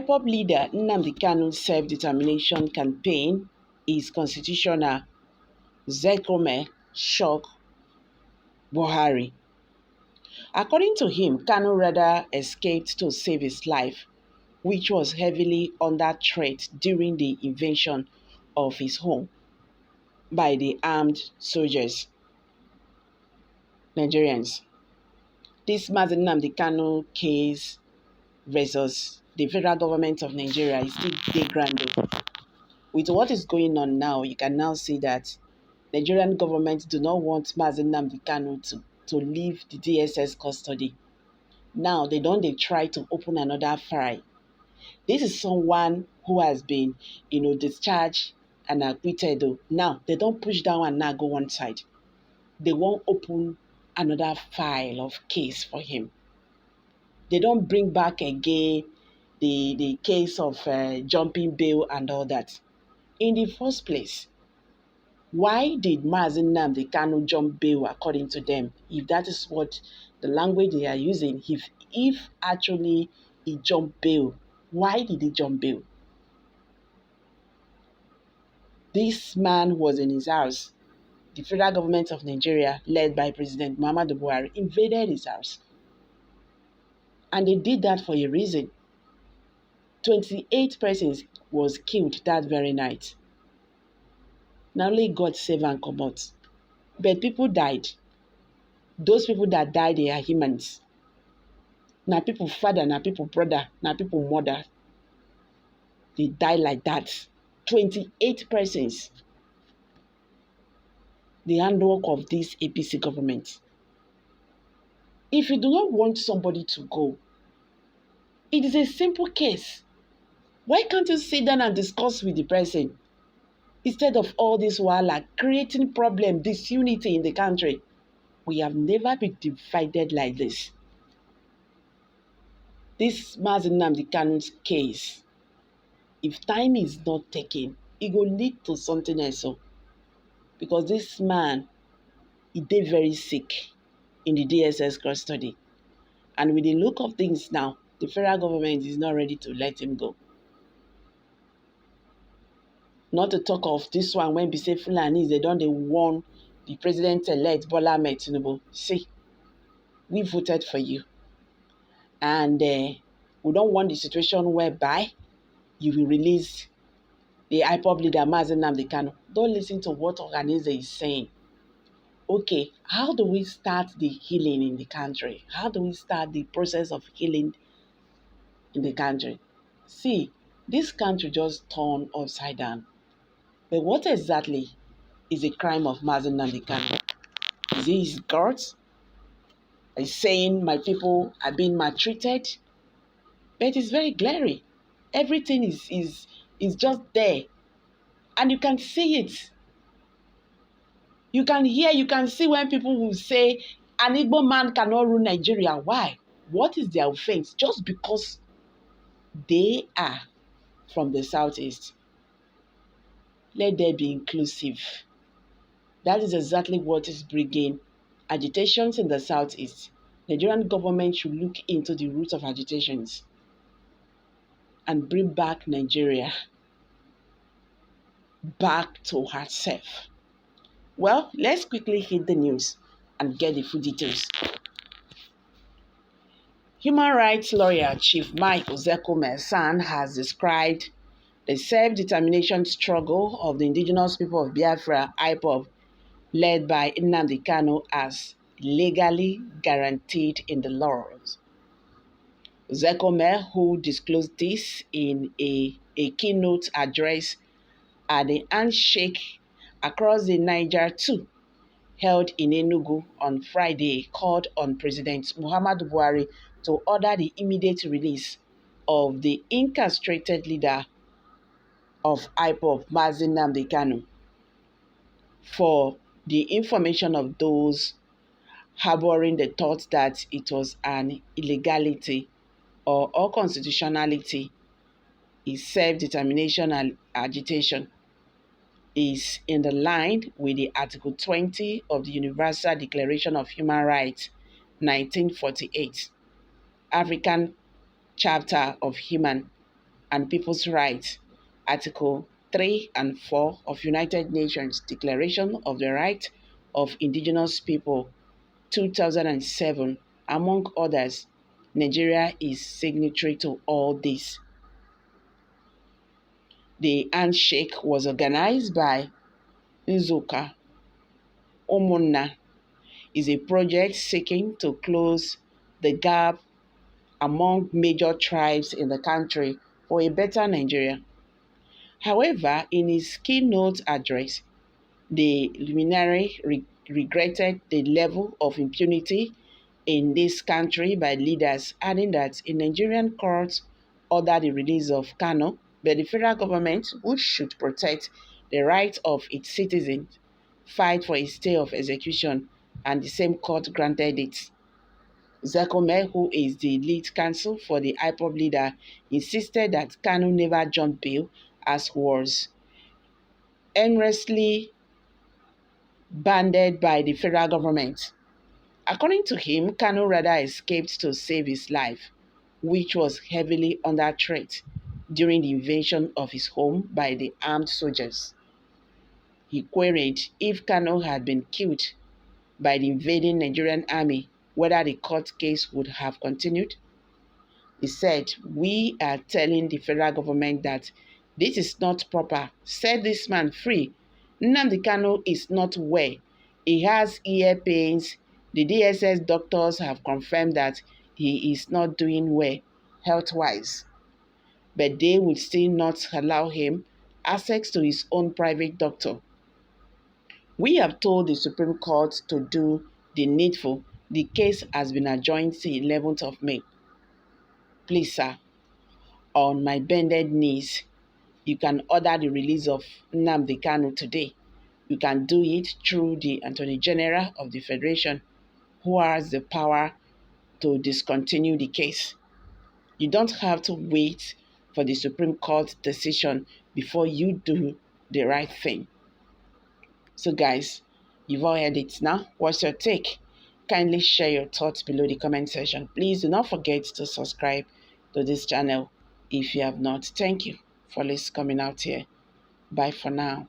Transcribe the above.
IPOB leader Nnamdi Kanu's self-determination campaign is constitutional. Ozekhome shock Buhari. According to him, Kanu rather escaped to save his life, which was heavily under threat during the invasion of his home by the armed soldiers, Nigerians. This Nnamdi Kanu case versus the federal government of Nigeria is still dey grand. With what is going on now, you can now see that Nigerian government do not want Nnamdi Kanu to leave the DSS custody. Now they try to open another file. This is someone who has been, discharged and acquitted. Now they don't push down and now go one side. They won't open another file of case for him. They don't bring back again the case of jumping bail and all that. In the first place, why did Nnamdi Kanu jump bail according to them? If that is what the language they are using, if actually he jumped bail, why did he jump bail? This man was in his house. The federal government of Nigeria, led by President Muhammadu Buhari, invaded his house. And they did that for a reason. 28 persons was killed that very night. Not only God save and come out, but people died. Those people that died, they are humans. Now people father, now people brother, now people mother. They die like that. 28 persons. The handwork of this APC government. If you do not want somebody to go, it is a simple case. Why can't you sit down and discuss with the person? Instead of all this wahala, creating problem, disunity in the country. We have never been divided like this. This Nnamdi Kanu's case, if time is not taken, it will lead to something else. Because this man, he did very sick in the DSS custody. And with the look of things now, the federal government is not ready to let him go. Not to talk of this one when Bise Fulanis, they warn the president-elect Bola Ahmed Tinubu. See, we voted for you. And we don't want the situation whereby you will release the IPOB leader, Nnamdi Kanu. Don't listen to what Organize is saying. Okay, how do we start the healing in the country? How do we start the process of healing in the country? See, this country just turned upside down. But what exactly is the crime of Nnamdi Kanu? Is it his guards? Is saying my people are being maltreated? But it's very glaring. Everything is just there. And you can see it. You can hear, you can see when people will say, an Igbo man cannot rule Nigeria. Why? What is their offense? Just because they are from the southeast. Let there be inclusive. That is exactly what is bringing agitations in the southeast. Nigerian government should look into the root of agitations and bring back Nigeria back to herself. Well, let's quickly hit the news and get the full details. Human rights lawyer Chief Mike Ozekhome has described the self-determination struggle of the indigenous people of Biafra, IPOB, led by Nnamdi Kanu, as legally guaranteed in the laws. Ozekhome, who disclosed this in a keynote address at the Handshake Across the Niger 2, held in Enugu on Friday, called on President Muhammadu Buhari to order the immediate release of the incarcerated leader of IPOB, Nnamdi Kanu, for the information of those harboring the thought that it was an illegality or unconstitutionality. His self-determination and agitation is in the line with the Article 20 of the Universal Declaration of Human Rights, 1948, African Chapter of Human and People's Rights, Article 3 and 4 of United Nations Declaration of the Rights of Indigenous People, 2007, among others. Nigeria is signatory to all this. The handshake was organized by Nzuka Umunna, is a project seeking to close the gap among major tribes in the country for a better Nigeria. However, in his keynote address, the luminary regretted the level of impunity in this country by leaders, adding that a Nigerian court ordered the release of Kanu, but the federal government, which should protect the rights of its citizens, filed for a stay of execution, and the same court granted it. Ozekhome, who is the lead counsel for the IPOB leader, insisted that Kanu never jumped bail as was earnestly banded by the federal government. According to him, Kanu rather escaped to save his life, which was heavily under threat during the invasion of his home by the armed soldiers. He queried if Kanu had been killed by the invading Nigerian army, whether the court case would have continued. He said, "We are telling the federal government that this is not proper. Set this man free. Nnamdi Kanu is not well. He has ear pains. The DSS doctors have confirmed that he is not doing well health-wise. But they will still not allow him access to his own private doctor. We have told the Supreme Court to do the needful. The case has been adjourned to 11th of May. Please, sir, on my bended knees, you can order the release of Nnamdi Kanu today. You can do it through the Attorney General of the Federation, who has the power to discontinue the case. You don't have to wait for the Supreme Court decision before you do the right thing." So guys, you've all heard it now. What's your take? Kindly share your thoughts below the comment section. Please do not forget to subscribe to this channel if you have not. Thank you for coming out here. Bye for now.